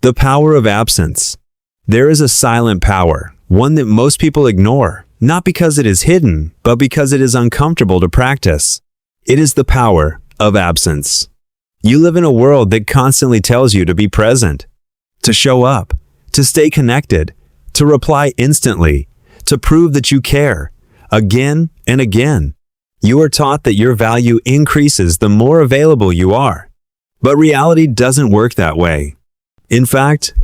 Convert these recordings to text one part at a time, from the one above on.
The power of absence. There is a silent power, one that most people ignore, not because it is hidden, but because it is uncomfortable to practice. It is the power of absence. You live in a world that constantly tells you to be present, to show up, to stay connected, to reply instantly, to prove that you care, again and again. You are taught that your value increases the more available you are. But reality doesn't work that way. In fact,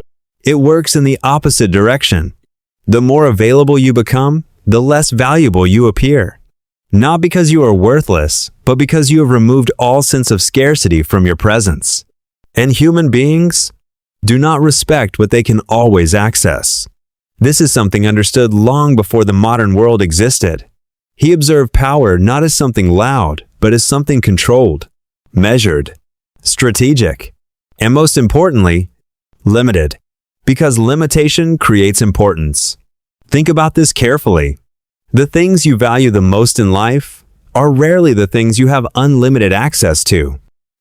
it works in the opposite direction. The more available you become, the less valuable you appear. Not because you are worthless, but because you have removed all sense of scarcity from your presence. And human beings do not respect what they can always access. This is something understood long before the modern world existed. He observed power not as something loud, but as something controlled, measured, strategic, and most importantly, limited. Because limitation creates importance. Think about this carefully. The things you value the most in life are rarely the things you have unlimited access to.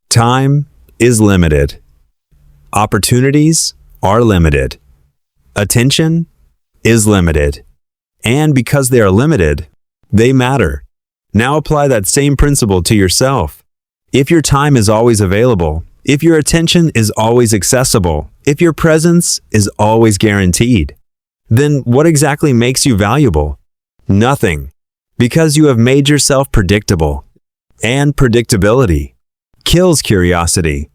Time is limited. Opportunities are limited. Attention is limited. And because they are limited, they matter. Now apply that same principle to yourself. If your time is always available, if your attention is always accessible, if your presence is always guaranteed, then what exactly makes you valuable? Nothing. Because you have made yourself predictable. And predictability kills curiosity.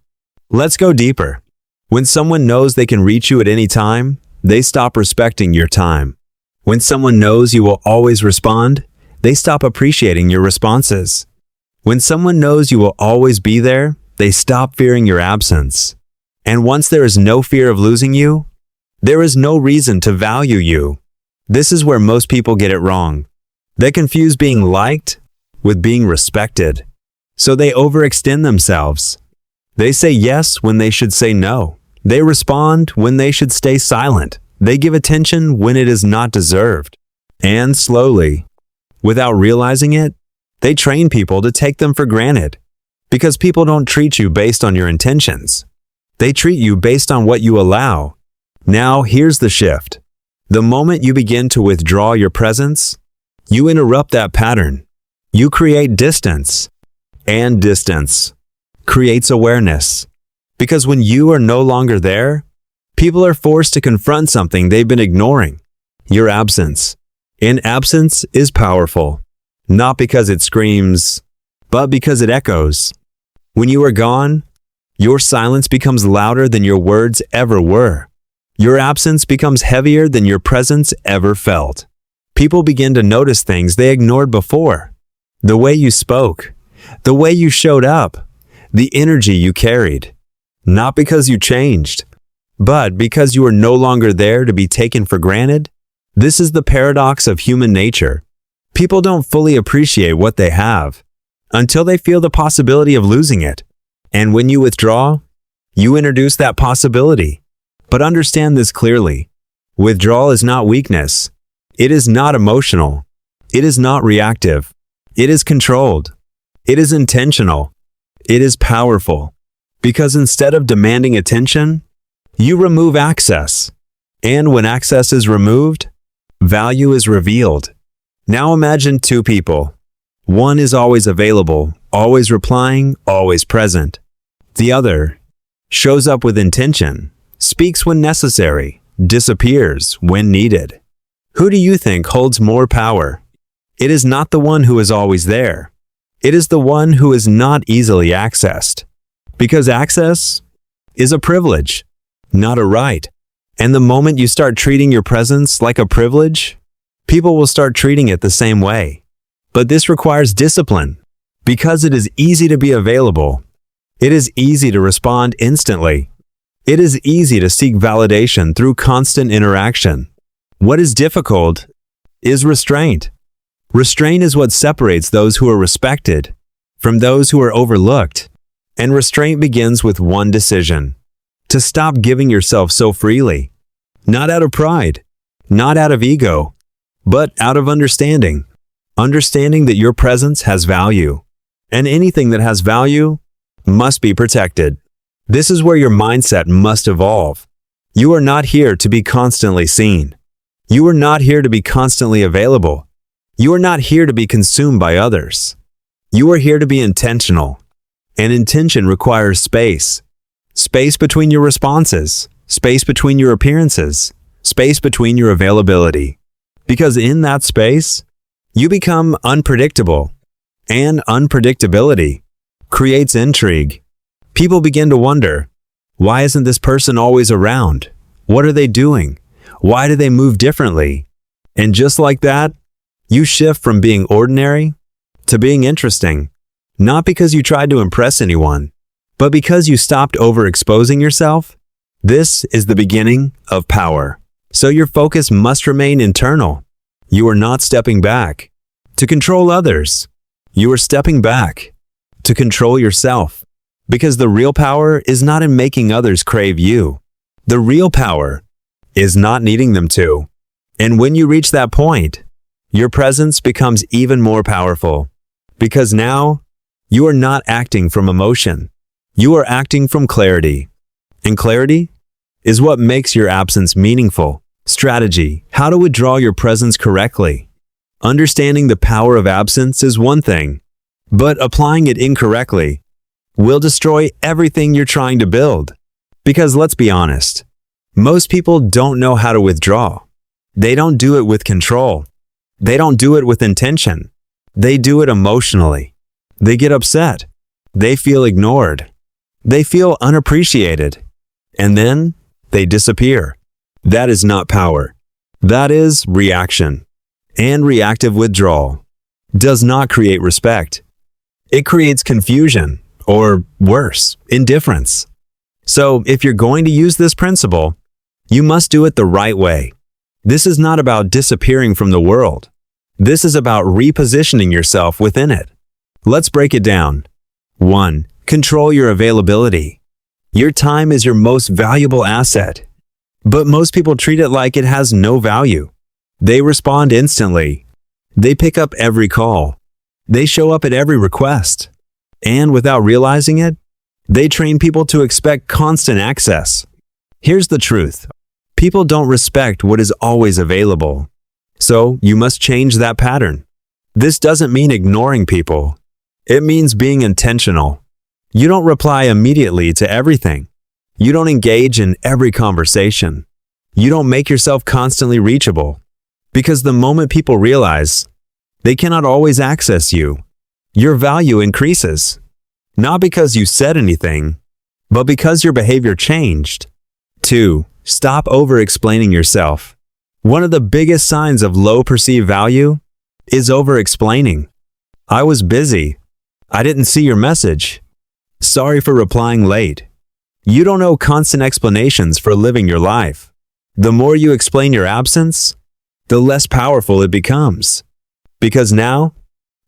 Let's go deeper. When someone knows they can reach you at any time, they stop respecting your time. When someone knows you will always respond, they stop appreciating your responses. When someone knows you will always be there, they stop fearing your absence. And once there is no fear of losing you, there is no reason to value you. This is where most people get it wrong. They confuse being liked with being respected. So they overextend themselves. They say yes when they should say no. They respond when they should stay silent. They give attention when it is not deserved. And slowly, without realizing it, they train people to take them for granted. Because people don't treat you based on your intentions. They treat you based on what you allow. Now here's the shift. The moment you begin to withdraw your presence, you interrupt that pattern. You create distance. And distance creates awareness. Because when you are no longer there, people are forced to confront something they've been ignoring. Your absence. And absence is powerful. Not because it screams, but because it echoes. When you are gone, your silence becomes louder than your words ever were. Your absence becomes heavier than your presence ever felt. People begin to notice things they ignored before. The way you spoke, the way you showed up, the energy you carried. Not because you changed, but because you are no longer there to be taken for granted. This is the paradox of human nature. People don't fully appreciate what they have until they feel the possibility of losing it. And when you withdraw, you introduce that possibility. But understand this clearly. Withdrawal is not weakness. It is not emotional. It is not reactive. It is controlled. It is intentional. It is powerful. Because instead of demanding attention, you remove access. And when access is removed, value is revealed. Now imagine two people. One is always available, always replying, always present. The other shows up with intention, speaks when necessary, disappears when needed. Who do you think holds more power? It is not the one who is always there. It is the one who is not easily accessed. Because access is a privilege, not a right. And the moment you start treating your presence like a privilege, people will start treating it the same way. But this requires discipline. Because it is easy to be available. It is easy to respond instantly. It is easy to seek validation through constant interaction. What is difficult is restraint. Restraint is what separates those who are respected from those who are overlooked. And restraint begins with one decision: to stop giving yourself so freely. Not out of pride, not out of ego, but out of understanding. Understanding that your presence has value. And anything that has value must be protected. This is where your mindset must evolve. You are not here to be constantly seen. You are not here to be constantly available. You are not here to be consumed by others. You are here to be intentional. And intention requires space. Space between your responses. Space between your appearances. Space between your availability. Because in that space, you become unpredictable. And unpredictability creates intrigue. People begin to wonder, why isn't this person always around? What are they doing? Why do they move differently? And just like that, you shift from being ordinary to being interesting. Not because you tried to impress anyone, but because you stopped overexposing yourself. This is the beginning of power. So your focus must remain internal. You are not stepping back to control others. You are stepping back to control yourself. Because the real power is not in making others crave you. The real power is not needing them to. And when you reach that point, your presence becomes even more powerful. Because now, you are not acting from emotion. You are acting from clarity. And clarity is what makes your absence meaningful. Strategy: how to withdraw your presence correctly. Understanding the power of absence is one thing, but applying it incorrectly will destroy everything you're trying to build. Because let's be honest, most people don't know how to withdraw. They don't do it with control. They don't do it with intention. They do it emotionally. They get upset. They feel ignored. They feel unappreciated. And then they disappear. That is not power. That is reaction. And reactive withdrawal does not create respect. It creates confusion, or worse, indifference. So if you're going to use this principle, you must do it the right way. This is not about disappearing from the world. This is about repositioning yourself within it. Let's break it down. 1. Control your availability. Your time is your most valuable asset. But most people treat it like it has no value. They respond instantly. They pick up every call. They show up at every request. And without realizing it, they train people to expect constant access. Here's the truth. People don't respect what is always available. So you must change that pattern. This doesn't mean ignoring people. It means being intentional. You don't reply immediately to everything. You don't engage in every conversation. You don't make yourself constantly reachable. Because the moment people realize they cannot always access you, your value increases. Not because you said anything, but because your behavior changed. 2. Stop over-explaining yourself. One of the biggest signs of low perceived value is over-explaining. I was busy. I didn't see your message. Sorry for replying late. You don't owe constant explanations for living your life. The more you explain your absence, the less powerful it becomes. Because now,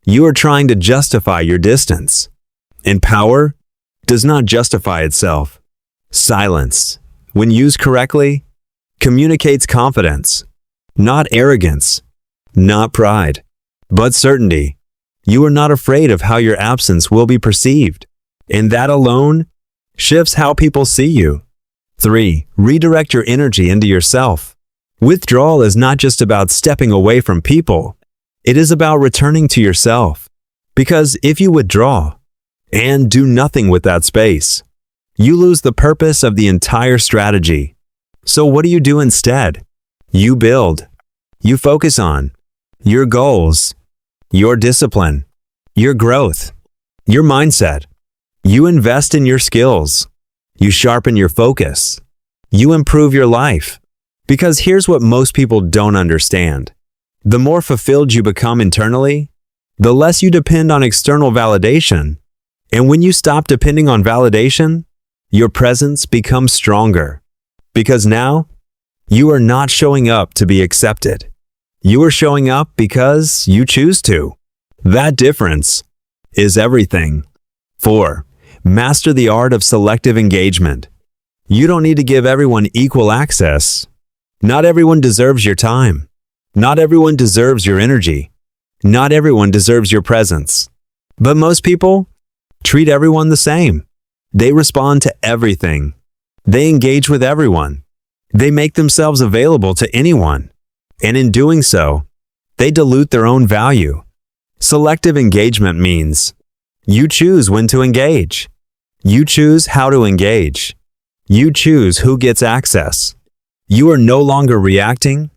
you are trying to justify your distance. And power does not justify itself. Silence, when used correctly, communicates confidence, not arrogance, not pride, but certainty. You are not afraid of how your absence will be perceived, and that alone shifts how people see you. 3. Redirect your energy into yourself. Withdrawal is not just about stepping away from people. It is about returning to yourself. Because if you withdraw and do nothing with that space, you lose the purpose of the entire strategy. So what do you do instead? You build. You focus on your goals, your discipline, your growth, your mindset. You invest in your skills. You sharpen your focus. You improve your life. Because here's what most people don't understand. The more fulfilled you become internally, the less you depend on external validation. And when you stop depending on validation, your presence becomes stronger. Because now, you are not showing up to be accepted. You are showing up because you choose to. That difference is everything. 4. Master the art of selective engagement. You don't need to give everyone equal access. Not everyone deserves your time. Not everyone deserves your energy. Not everyone deserves your presence. But most people treat everyone the same. They respond to everything. They engage with everyone. They make themselves available to anyone. And in doing so, they dilute their own value. Selective engagement means you choose when to engage. You choose how to engage. You choose who gets access. You are no longer reacting.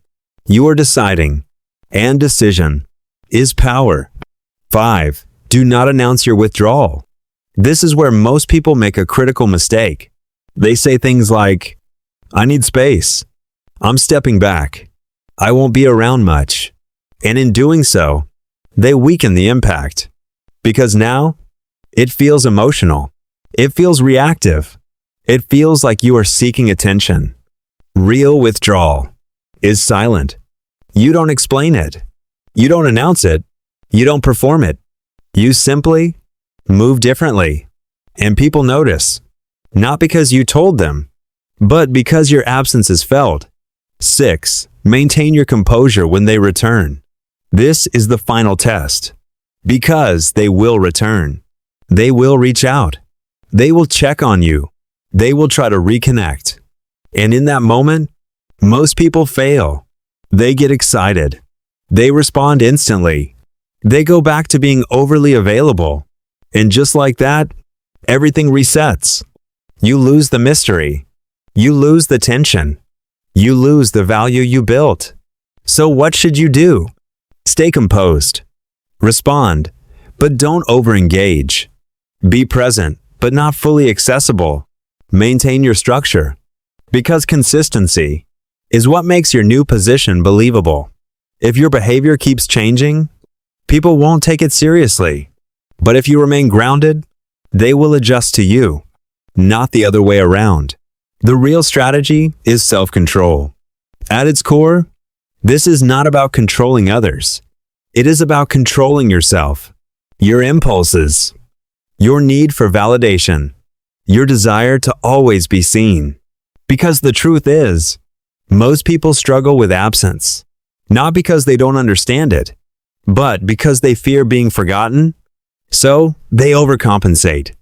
You are deciding. And decision is power. 5. Do not announce your withdrawal. This is where most people make a critical mistake. They say things like, I need space. I'm stepping back. I won't be around much. And in doing so, they weaken the impact. Because now, it feels emotional. It feels reactive. It feels like you are seeking attention. Real withdrawal is silent. You don't explain it. You don't announce it. You don't perform it. You simply move differently. And people notice. Not because you told them, but because your absence is felt. 6. Maintain your composure when they return. This is the final test. Because they will return. They will reach out. They will check on you. They will try to reconnect. And in that moment, most people fail. They get excited. They respond instantly. They go back to being overly available. And just like that, everything resets. You lose the mystery. You lose the tension. You lose the value you built. So what should you do? Stay composed. Respond, but don't overengage. Be present, but not fully accessible. Maintain your structure. Because consistency is what makes your new position believable. If your behavior keeps changing, people won't take it seriously. But if you remain grounded, they will adjust to you, not the other way around. The real strategy is self-control. At its core, this is not about controlling others. It is about controlling yourself, your impulses, your need for validation, your desire to always be seen. Because the truth is, most people struggle with absence, not because they don't understand it, but because they fear being forgotten. So they overcompensate.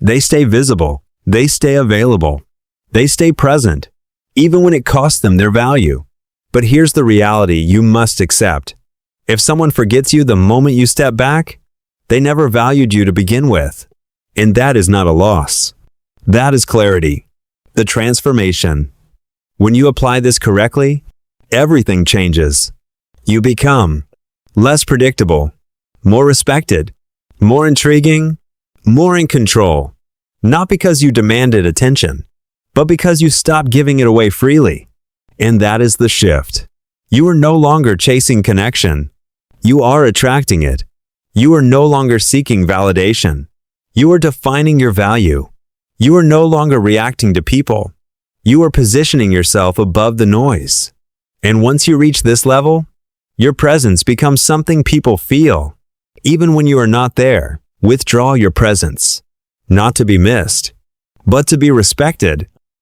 They stay visible. They stay available. They stay present, even when it costs them their value. But here's the reality you must accept. If someone forgets you the moment you step back, they never valued you to begin with. And that is not a loss. That is clarity. The transformation. When you apply this correctly, everything changes. You become less predictable, more respected, more intriguing, more in control. Not because you demanded attention, but because you stopped giving it away freely. And that is the shift. You are no longer chasing connection. You are attracting it. You are no longer seeking validation. You are defining your value. You are no longer reacting to people. You are positioning yourself above the noise. And once you reach this level, your presence becomes something people feel. Even when you are not there, withdraw your presence. Not to be missed, but to be respected.